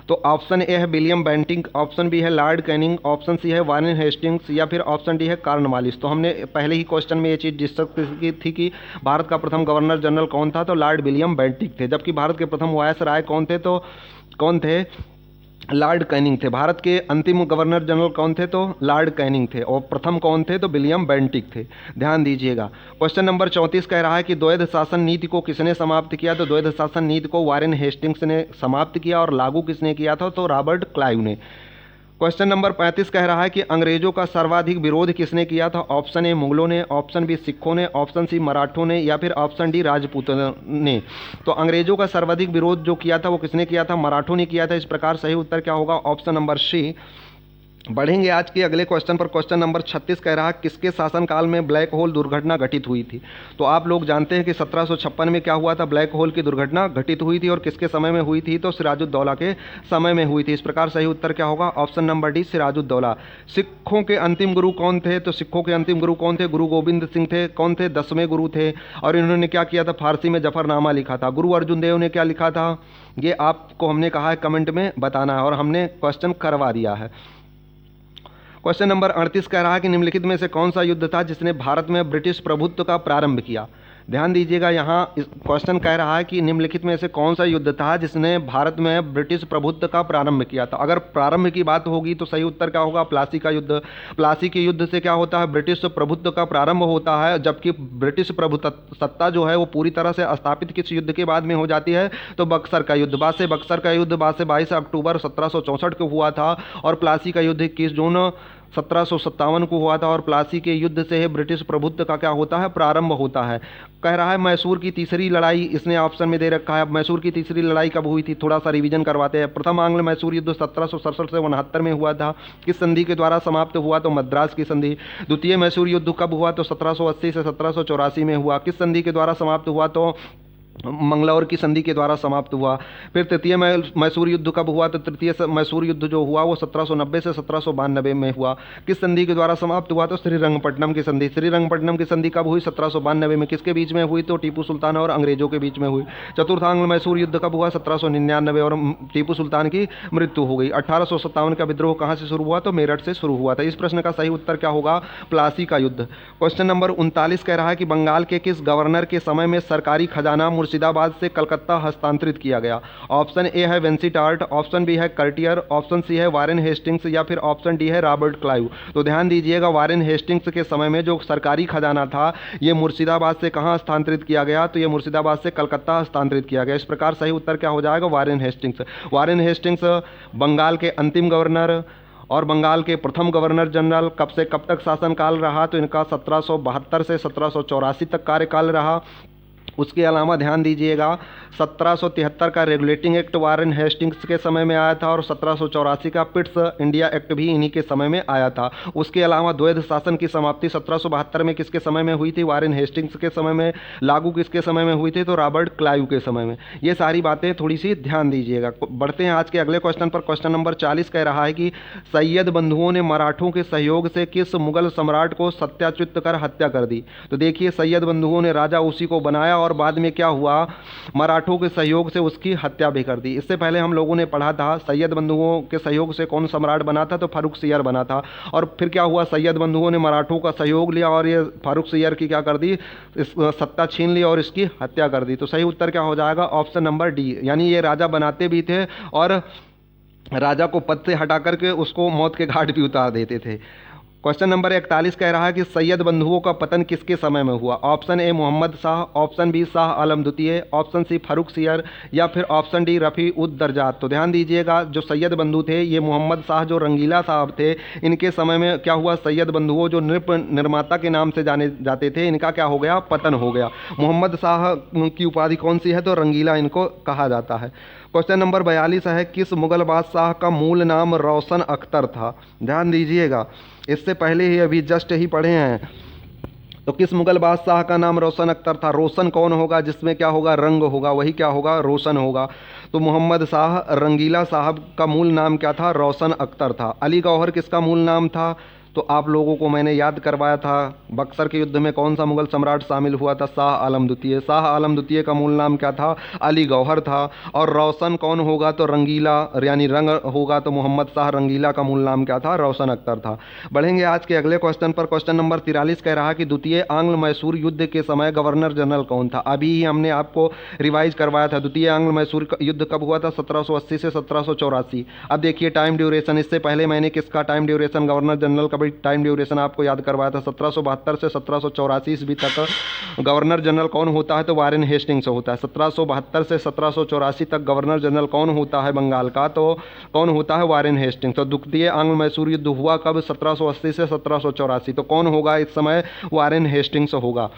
तो ऑप्शन ए है विलियम बेंटिंक, ऑप्शन बी है लॉर्ड कैनिंग, ऑप्शन सी है वारेन हेस्टिंग्स या फिर ऑप्शन डी है कॉर्नवालिस। तो हमने पहले ही क्वेश्चन में ये चीज़ डिस्कस की थी कि भारत का प्रथम गवर्नर जनरल कौन था, तो लॉर्ड विलियम बेंटिक थे। जबकि भारत के प्रथम वायसराय कौन थे? तो कौन थे? लॉर्ड कैनिंग थे। भारत के अंतिम गवर्नर जनरल कौन थे? तो लॉर्ड कैनिंग थे। और प्रथम कौन थे? तो विलियम बेंटिक थे। ध्यान दीजिएगा। क्वेश्चन नंबर 34 कह रहा है कि द्वैध शासन नीति को किसने समाप्त किया? तो द्वैध शासन नीति को वारेन हेस्टिंग्स ने समाप्त किया और लागू किसने किया था? तो रॉबर्ट क्लाइव ने। क्वेश्चन नंबर 35 कह रहा है कि अंग्रेजों का सर्वाधिक विरोध किसने किया था? ऑप्शन ए मुगलों ने, ऑप्शन बी सिखों ने, ऑप्शन सी मराठों ने या फिर ऑप्शन डी राजपूतों ने। तो अंग्रेजों का सर्वाधिक विरोध जो किया था वो किसने किया था? मराठों ने किया था। इस प्रकार सही उत्तर क्या होगा? Option number C. बढ़ेंगे आज के अगले क्वेश्चन पर। क्वेश्चन नंबर 36 कह रहा है किसके शासनकाल में ब्लैक होल दुर्घटना घटित हुई थी? तो आप लोग जानते हैं कि 1756 में क्या हुआ था? ब्लैक होल की दुर्घटना घटित हुई थी। और किसके समय में हुई थी? तो सिराजुद्दौला के समय में हुई थी। इस प्रकार सही उत्तर क्या होगा? Option number D, Sirajuddaulah. सिखों के अंतिम गुरु कौन थे? तो सिखों के अंतिम गुरु कौन थे? गुरु गोविंद सिंह थे। कौन थे? 10वें गुरु थे। और इन्होंने क्या किया था? फारसी में जफरनामा लिखा था। गुरु अर्जुन देव ने क्या लिखा था? ये आपको हमने कहा है कमेंट में बताना है और हमने क्वेश्चन करवा दिया है। क्वेश्चन नंबर 38 कह रहा है कि निम्नलिखित में से कौन सा युद्ध था जिसने भारत में ब्रिटिश प्रभुत्व का प्रारंभ किया? ध्यान दीजिएगा, यहाँ क्वेश्चन कह रहा है कि निम्नलिखित में से कौन सा युद्ध था जिसने भारत में ब्रिटिश प्रभुत्व का प्रारंभ किया था। अगर प्रारंभ की बात होगी तो सही उत्तर क्या होगा? प्लासी का युद्ध। प्लासी के युद्ध से क्या होता है? ब्रिटिश प्रभुत्व का प्रारंभ होता है। जबकि ब्रिटिश सत्ता जो है वो पूरी तरह से स्थापित किस युद्ध के बाद में हो जाती है? तो बक्सर का युद्ध। बासे बक्सर का युद्ध 22 अक्टूबर 1764 को हुआ था और प्लासी का युद्ध 21 जून 1757 को हुआ था। और प्लासी के युद्ध से ही ब्रिटिश प्रभुत्व का क्या होता है? प्रारंभ होता है। कह रहा है मैसूर की तीसरी लड़ाई, इसने ऑप्शन में दे रखा है। अब मैसूर की तीसरी लड़ाई कब हुई थी? थोड़ा सा रिवीजन करवाते हैं। प्रथम आंग्ल मैसूर युद्ध 1767 से 69 में हुआ था। किस संधि के द्वारा समाप्त हुआ? तो मद्रास की संधि। द्वितीय मैसूर युद्ध कब हुआ? तो 1780 से 1784 में हुआ। किस संधि के द्वारा समाप्त हुआ? तो मंगलौर की संधि के द्वारा समाप्त हुआ। फिर तृतीय मैसूर युद्ध कब हुआ? तो तृतीय मैसूर युद्ध जो हुआ वो 1790 से 1792 में हुआ। किस संधि के द्वारा समाप्त हुआ? तो श्रीरंगपट्टनम की संधि। श्रीरंगपट्टनम की संधि कब हुई? 1792 में। किसके बीच में हुई? तो टीपू सुल्तान और अंग्रेजों के बीच में हुई। चतुर्थांग मैसूर युद्ध कब हुआ? 1799 और टीपू सुल्तान की मृत्यु हो गई। 1857 का विद्रोह कहाँ से शुरू हुआ? तो मेरठ से शुरू हुआ था। इस प्रश्न का सही उत्तर क्या होगा? प्लासी का युद्ध। क्वेश्चन नंबर 39 कह रहा है कि बंगाल के किस गवर्नर के समय में सरकारी खजाना मुर्शिदाबाद से कलकत्ता हस्तांतरित किया गया? ऑप्शन ए है वेंसीटार्ट, ऑप्शन बी है कर्टियर, ऑप्शन सी है वारेन हेस्टिंग्स या फिर ऑप्शन डी है रॉबर्ट क्लाइव। तो ध्यान दीजिएगा, वारेन हेस्टिंग्स के समय में जो सरकारी खजाना था ये मुर्शिदाबाद से कहां हस्तांतरित किया गया? तो ये मुर्शिदाबाद से कलकत्ता हस्तांतरित किया गया। इस प्रकार सही उत्तर क्या हो जाएगा? Warren Hastings. Warren Hastings Bengal के अंतिम गवर्नर और बंगाल के प्रथम गवर्नर जनरल। कब से कब तक शासनकाल रहा? तो इनका 1772 से 1784 तक कार्यकाल रहा। उसके अलावा ध्यान दीजिएगा 1773 का रेगुलेटिंग एक्ट वारेन हेस्टिंग्स के समय में आया था और 1784 का पिट्स इंडिया एक्ट भी इन्हीं के समय में आया था। उसके अलावा द्वैध शासन की समाप्ति 1772 में किसके समय में हुई थी? वारेन हेस्टिंग्स के समय में। लागू किसके समय में हुई थी? तो रॉबर्ट क्लाइव के समय में। ये सारी बातें थोड़ी सी ध्यान दीजिएगा। बढ़ते हैं आज के अगले क्वेश्चन पर। क्वेश्चन नंबर 40 कह रहा है कि सैयद बंधुओं ने मराठों के सहयोग से किस मुगल सम्राट को सत्याच्युत कर हत्या कर दी? तो देखिए, सैयद बंधुओं ने राजा उसी को बनाया और बाद में क्या हुआ? मराठों के सहयोग से उसकी हत्या भी कर दी। इससे पहले हम लोगों ने पढ़ा था सैयद बंधुओं के सहयोग से कौन सम्राट बना था? तो फारूक सियर बना था। और फिर क्या हुआ? सैयद बंधुओं ने मराठों का सहयोग लिया और ये फारूक सियर की क्या कर दी? इस सत्ता छीन ली और इसकी हत्या कर दी। तो सही उत्तर क्या हो जाएगा? Option number D. यानी ये राजा बनाते भी थे और राजा को पद से हटा करके उसको मौत के घाट भी उतार देते थे। क्वेश्चन नंबर 41 कह रहा है कि सैयद बंधुओं का पतन किसके समय में हुआ? Option A Mohammad Shah, option B Shah Alam द्वितीय, ऑप्शन सी फारूक सियर या फिर ऑप्शन डी रफ़ी उद दरजात। तो ध्यान दीजिएगा, जो सैयद बंधु थे ये मोहम्मद शाह जो रंगीला साहब थे, इनके समय में क्या हुआ? सैयद बंधुओं जो नृप निर्माता के नाम से जाने जाते थे, इनका क्या हो गया? पतन हो गया। मोहम्मद शाह की उपाधि कौन सी है? तो रंगीला इनको कहा जाता है। क्वेश्चन नंबर 42 है, किस मुगल बादशाह का मूल नाम रोशन अख्तर था? ध्यान दीजिएगा, इससे पहले ही अभी जस्ट ही पढ़े हैं। तो किस मुगल बादशाह का नाम रोशन अख्तर था? रोशन कौन होगा? जिसमें क्या होगा? रंग होगा, वही क्या होगा? रोशन होगा। तो मोहम्मद शाह रंगीला साहब का मूल नाम क्या था? रोशन अख्तर था। अली गौहर किसका मूल नाम था? तो आप लोगों को मैंने याद करवाया था, बक्सर के युद्ध में कौन सा मुगल सम्राट शामिल हुआ था? शाह आलम द्वितीय। शाह आलम द्वितीय का मूल नाम क्या था? अली गौहर था। और रोशन कौन होगा? तो रंगीला यानी रंग होगा, तो मोहम्मद शाह रंगीला का मूल नाम क्या था? रोशन अख्तर था। बढ़ेंगे आज के अगले क्वेश्चन पर। क्वेश्चन नंबर 43 कह रहा है कि द्वितीय आंग्ल मैसूर युद्ध के समय गवर्नर जनरल कौन था? अभी ही हमने आपको रिवाइज करवाया था, द्वितीय आंग्ल मैसूर युद्ध कब हुआ था? 1780 से 1784। अब देखिए टाइम ड्यूरेशन, इससे पहले मैंने किसका टाइम ड्यूरेशन, गवर्नर जनरल का टाइम ड्यूरेशन आपको याद करवाया था। 1772 से 1784 ईस्वी तक गवर्नर जनरल कौन होता है? तो वारेन हेस्टिंग्स होता है। 1772 से 1784 तक गवर्नर जनरल कौन होता है बंगाल का? तो कौन होता है? Warren Hastings. तो द्वितीय आंग्ल मैसूर युद्ध हुआ कब? 1780 से 1784। तो कौन होगा इस समय? वारेन हेस्टिंग्स होगा।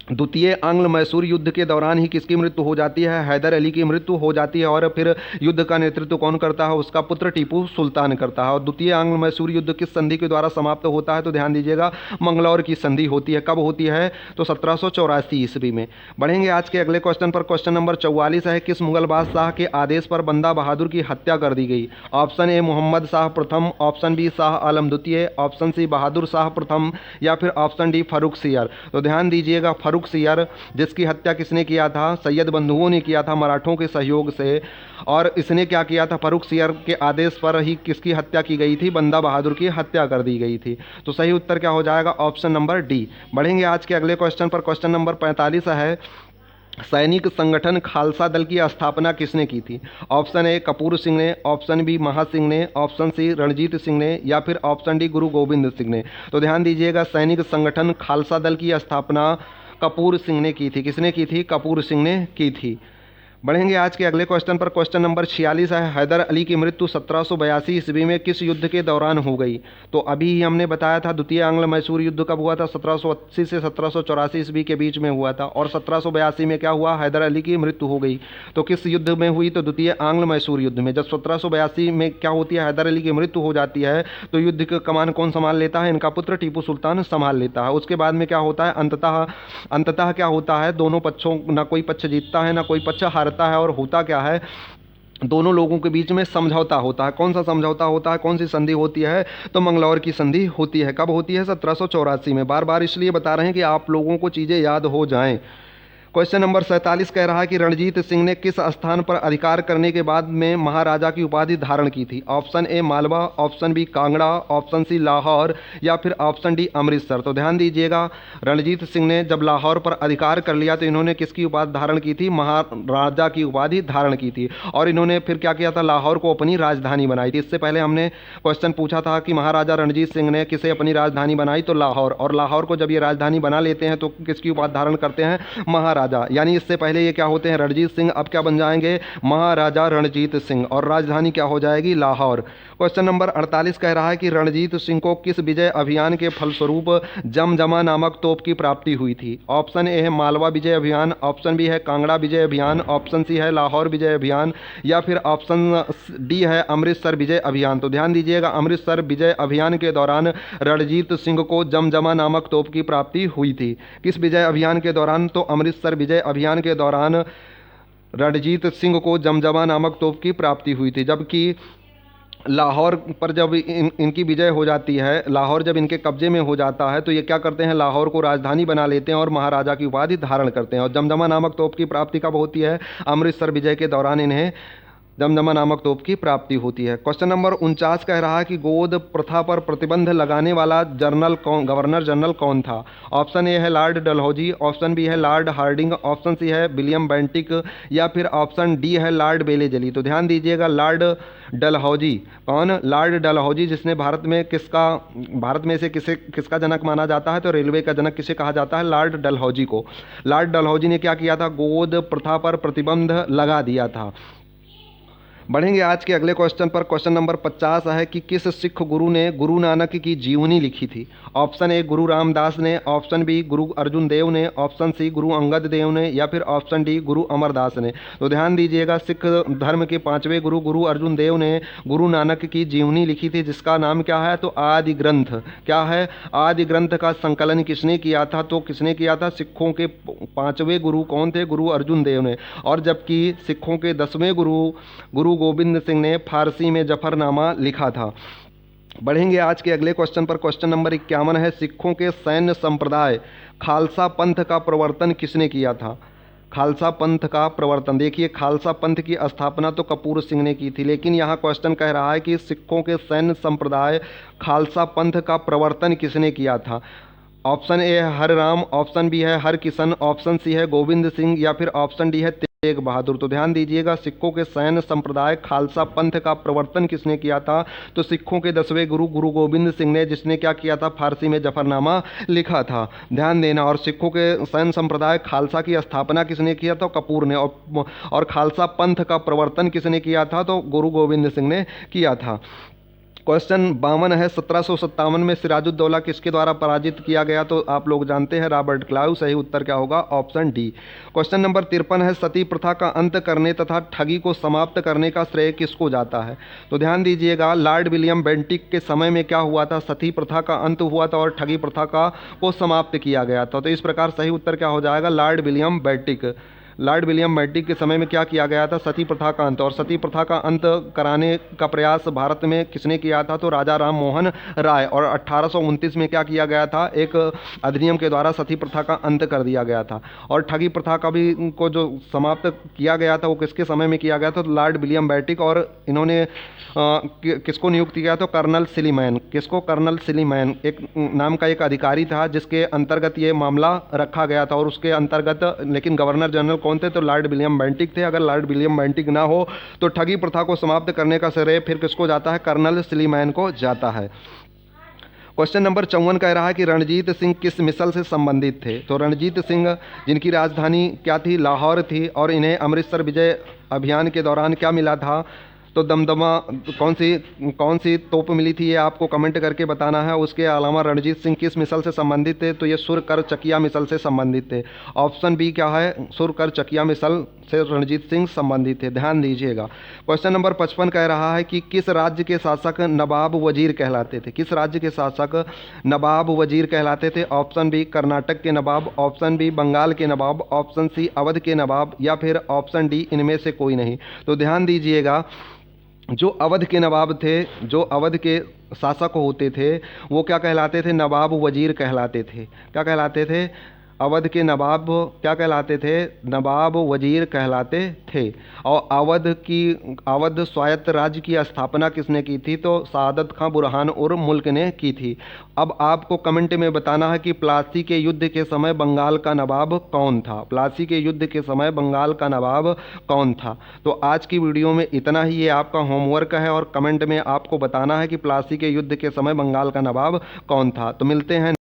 द्वितीय आंग्ल मैसूर युद्ध के दौरान ही किसकी मृत्यु हो जाती है? हैदर अली की मृत्यु हो जाती है। और फिर युद्ध का नेतृत्व कौन करता है? उसका पुत्र टीपू सुल्तान करता है। और द्वितीय आंग्ल मैसूर युद्ध किस संधि के द्वारा समाप्त होता है? तो ध्यान दीजिएगा, मंगलौर की संधि होती है। कब होती है? तो 1784 ईस्वी में। बढ़ेंगे आज के अगले क्वेश्चन पर। क्वेश्चन नंबर 44 है, किस मुगल बादशाह के आदेश पर बंदा बहादुर की हत्या कर दी गई? ऑप्शन ए मोहम्मद शाह प्रथम, ऑप्शन बी शाह आलम द्वितीय, ऑप्शन सी बहादुर शाह प्रथम या फिर ऑप्शन डी फारूक सियर। तो ध्यान दीजिएगा, फारूक सियर जिसकी हत्या किसने किया था? सैयद बंधुओं ने किया था मराठों के सहयोग से। और इसने क्या किया था? फारूक सियर के आदेश पर ही किसकी हत्या की गई थी? बंदा बहादुर की हत्या कर दी गई थी। तो सही उत्तर क्या हो जाएगा? Option number D. बढ़ेंगे आज के अगले क्वेश्चन पर। क्वेश्चन नंबर 45 है, सैनिक संगठन खालसा दल की स्थापना किसने की थी? ऑप्शन ए कपूर सिंह ने, ऑप्शन बी महा सिंह ने, ऑप्शन सी रणजीत सिंह ने या फिर ऑप्शन डी गुरु गोविंद सिंह ने। तो ध्यान दीजिएगा, सैनिक संगठन खालसा दल की स्थापना कपूर सिंह ने की थी। किसने की थी? कपूर सिंह ने की थी। बढ़ेंगे आज के अगले क्वेश्चन पर। क्वेश्चन नंबर 46 है, हैदर अली की मृत्यु 1782 ईस्वी में किस युद्ध के दौरान हो गई? तो अभी ही हमने बताया था, द्वितीय आंग्ल मैसूर युद्ध कब हुआ था? 1780 से 1784 ईस्वी के बीच में हुआ था। और 1782 में क्या हुआ? हैदर अली की मृत्यु हो गई। तो किस युद्ध में हुई? तो द्वितीय आंग्ल मैसूर युद्ध में। जब 1782 में क्या होती है? हैदर अली की मृत्यु हो जाती है, तो युद्ध का कमान कौन संभाल लेता है? इनका पुत्र टीपू सुल्तान संभाल लेता है। उसके बाद में क्या होता है? अंततः क्या होता है? दोनों पक्षों, ना कोई पक्ष जीतता है ना कोई पक्ष हारता है। और होता क्या है? दोनों लोगों के बीच में समझौता होता है। कौन सा समझौता होता है? कौन सी संधि होती है? तो मंगलौर की संधि होती है। कब होती है? 1784 में। बार बार इसलिए बता रहे हैं कि आप लोगों को चीज़ें याद हो जाएं। क्वेश्चन नंबर 47 कह रहा है कि रणजीत सिंह ने किस स्थान पर अधिकार करने के बाद में महाराजा की उपाधि धारण की थी? Option A Malwa, option B Kangra, option C Lahore या फिर ऑप्शन डी अमृतसर। तो ध्यान दीजिएगा, रणजीत सिंह ने जब लाहौर पर अधिकार कर लिया तो इन्होंने किसकी उपाधि धारण की थी? महाराजा की उपाधि धारण की थी। और इन्होंने फिर क्या किया था? लाहौर को अपनी राजधानी बनाई थी। इससे पहले हमने क्वेश्चन पूछा था कि महाराजा रणजीत सिंह ने किसे अपनी राजधानी बनाई? तो लाहौर। और लाहौर को जब ये राजधानी बना लेते हैं तो किसकी उपाधि धारण करते हैं? महाराजा। यानी इससे पहले ये क्या होते हैं? रणजीत सिंह। अब क्या बन जाएंगे? महाराजा रणजीत सिंह। और राजधानी क्या हो जाएगी? लाहौर। क्वेश्चन नंबर 48 कह रहा है कि रणजीत सिंह को किस विजय अभियान के फलस्वरूप जमजमा नामक तोप की प्राप्ति हुई थी? ऑप्शन ए है मालवा विजय अभियान, ऑप्शन बी है कांगड़ा विजय अभियान, ऑप्शन सी है लाहौर विजय अभियान या फिर ऑप्शन डी है अमृतसर विजय अभियान। तो ध्यान दीजिएगा, अमृतसर विजय अभियान के दौरान रणजीत सिंह को जमजमा नामक तोप की प्राप्ति हुई थी। किस विजय अभियान के दौरान? तो अमृतसर विजय अभियान के दौरान रणजीत सिंह को जमजमा नामक तोप की प्राप्ति हुई थी। जबकि लाहौर पर जब इनकी विजय हो जाती है, लाहौर जब इनके कब्जे में हो जाता है, तो ये क्या करते हैं? लाहौर को राजधानी बना लेते हैं और महाराजा की उपाधि धारण करते हैं। और जमजमा नामक तोप की प्राप्ति कब होती है? अमृतसर विजय के दौरान इन्हें दमदमा नामक तोप की प्राप्ति होती है। क्वेश्चन नंबर 49 कह रहा है कि गोद प्रथा पर प्रतिबंध लगाने वाला गवर्नर जनरल कौन था? ऑप्शन ए है लॉर्ड डलहौजी, ऑप्शन बी है लॉर्ड हार्डिंग, ऑप्शन सी है विलियम बेंटिक या फिर ऑप्शन डी है लॉर्ड बेलेजली। तो ध्यान दीजिएगा, लॉर्ड डलहौजी। कौन? लॉर्ड डलहौजी, जिसने भारत में से किसका जनक माना जाता है? तो रेलवे का जनक किसे कहा जाता है? लॉर्ड डलहौजी को। लॉर्ड डलहौजी ने क्या किया था? गोद प्रथा पर प्रतिबंध लगा दिया था। बढ़ेंगे आज के अगले क्वेश्चन पर। क्वेश्चन नंबर 50 है कि किस सिख गुरु ने गुरु नानक की जीवनी लिखी थी? ऑप्शन ए गुरु रामदास ने, ऑप्शन बी गुरु अर्जुन देव ने, ऑप्शन सी गुरु अंगद देव ने या फिर ऑप्शन डी गुरु अमरदास ने। तो ध्यान दीजिएगा, सिख धर्म के 5वें गुरु गुरु अर्जुन देव ने गुरु नानक की जीवनी लिखी थी, जिसका नाम क्या है? तो आदि ग्रंथ। क्या है? आदि ग्रंथ का संकलन किसने किया था? तो किसने किया था? सिखों के 5वें गुरु कौन थे? गुरु अर्जुन देव ने। और जबकि सिखों के 10वें गुरु गोविंद सिंह ने फारसी में जफरनामा लिखा था। बढ़ेंगे आज के अगले क्वेश्चन पर। क्वेश्चन नंबर 51 है, सिखों के सैन्य संप्रदाय खालसा पंथ का प्रवर्तन किसने किया था? खालसा पंथ का प्रवर्तन, देखिए खालसा पंथ की स्थापना तो कपूर सिंह ने की थी, लेकिन यहाँ क्वेश्चन कह रहा है कि सिखों के सैन्य संप्रदाय खालसा पंथ का प्रवर्तन किसने किया था? ऑप्शन ए है हर राम, ऑप्शन बी है हर किशन, ऑप्शन सी है गोविंद सिंह या फिर ऑप्शन डी है तेग बहादुर। तो ध्यान दीजिएगा, सिखों के सैन्य संप्रदाय खालसा पंथ का प्रवर्तन किसने किया था? तो सिखों के 10वें गुरु गुरु गोविंद सिंह ने, जिसने क्या किया था? फारसी में जफरनामा लिखा था। ध्यान देना। और सिखों के सैन्य संप्रदाय खालसा की स्थापना किसने किया? तो कपूर ने। और खालसा पंथ का प्रवर्तन किसने किया था? तो गुरु गोविंद सिंह ने किया था। क्वेश्चन 52 है, 1757 में सिराजुद्दौला किसके द्वारा पराजित किया गया? तो आप लोग जानते हैं, रॉबर्ट क्लाइव। सही उत्तर क्या होगा? Option D. क्वेश्चन नंबर 53 है, सती प्रथा का अंत करने तथा ठगी को समाप्त करने का श्रेय किसको जाता है? तो ध्यान दीजिएगा, लॉर्ड विलियम बेंटिक के समय में क्या हुआ था? सती प्रथा का अंत हुआ था और ठगी प्रथा को समाप्त किया गया था। तो इस प्रकार सही उत्तर क्या हो जाएगा? Lord William Bentinck. Lord William Bentinck के समय में क्या किया गया था? सती प्रथा का अंत। और सती प्रथा का अंत कराने का प्रयास भारत में किसने किया था? तो राजा राम मोहन राय। और 1829 में क्या किया गया था? एक अधिनियम के द्वारा सती प्रथा का अंत कर दिया गया था। और ठगी प्रथा का भी को जो समाप्त किया गया था वो किसके समय में किया गया था? तो लॉर्ड विलियम बेंटिक। और इन्होंने किसको नियुक्त किया? तो कर्नल सिलीमैन। किसको? कर्नल सिलीमैन एक नाम का एक अधिकारी था, जिसके अंतर्गत ये मामला रखा गया था। और उसके अंतर्गत लेकिन गवर्नर जनरल कौन थे? तो लॉर्ड विलियम बेंटिक थे। अगर लॉर्ड विलियम बेंटिक ना हो तो ठगी प्रथा को समाप्त करने का श्रेय फिर किसको जाता है? कर्नल सिलीमैन को जाता है। क्वेश्चन नंबर 54 कह रहा है कि रणजीत सिंह किस मिसल से संबंधित थे? तो रणजीत सिंह, जिनकी राजधानी क्या थी? लाहौर थी। और इन्हें अमृतसर विजय अभियान के दौरान क्या मिला था? तो दमदमा कौन सी तोप मिली थी? ये आपको कमेंट करके बताना है। उसके अलावा रणजीत सिंह किस मिसल से संबंधित थे? तो ये सुर कर चकिया मिसल से संबंधित थे। ऑप्शन बी क्या है? सुर कर चकिया मिसल से रणजीत सिंह संबंधित थे। ध्यान दीजिएगा। क्वेश्चन नंबर 55 कह रहा है कि किस राज्य के शासक नवाब वजीर कहलाते थे? किस राज्य के शासक नवाब वजीर कहलाते थे? ऑप्शन बी कर्नाटक के नवाब, ऑप्शन बी बंगाल के नवाब, ऑप्शन सी अवध के नवाब या फिर ऑप्शन डी इनमें से कोई नहीं। तो ध्यान दीजिएगा, जो अवध के नवाब थे, जो अवध के शासक होते थे, वो क्या कहलाते थे? नवाब वजीर कहलाते थे। क्या कहलाते थे? अवध के नवाब क्या कहलाते थे? नवाब वजीर कहलाते थे। और अवध स्वायत्त राज्य की स्थापना किसने की थी? तो सादत खां बुरहान उर मुल्क ने की थी। अब आपको कमेंट में बताना है कि प्लासी के युद्ध के समय बंगाल का नवाब कौन था? प्लासी के युद्ध के समय बंगाल का नवाब कौन था? तो आज की वीडियो में इतना ही। ये आपका होमवर्क है और कमेंट में आपको बताना है कि प्लासी के युद्ध के समय बंगाल का नवाब कौन था। तो मिलते हैं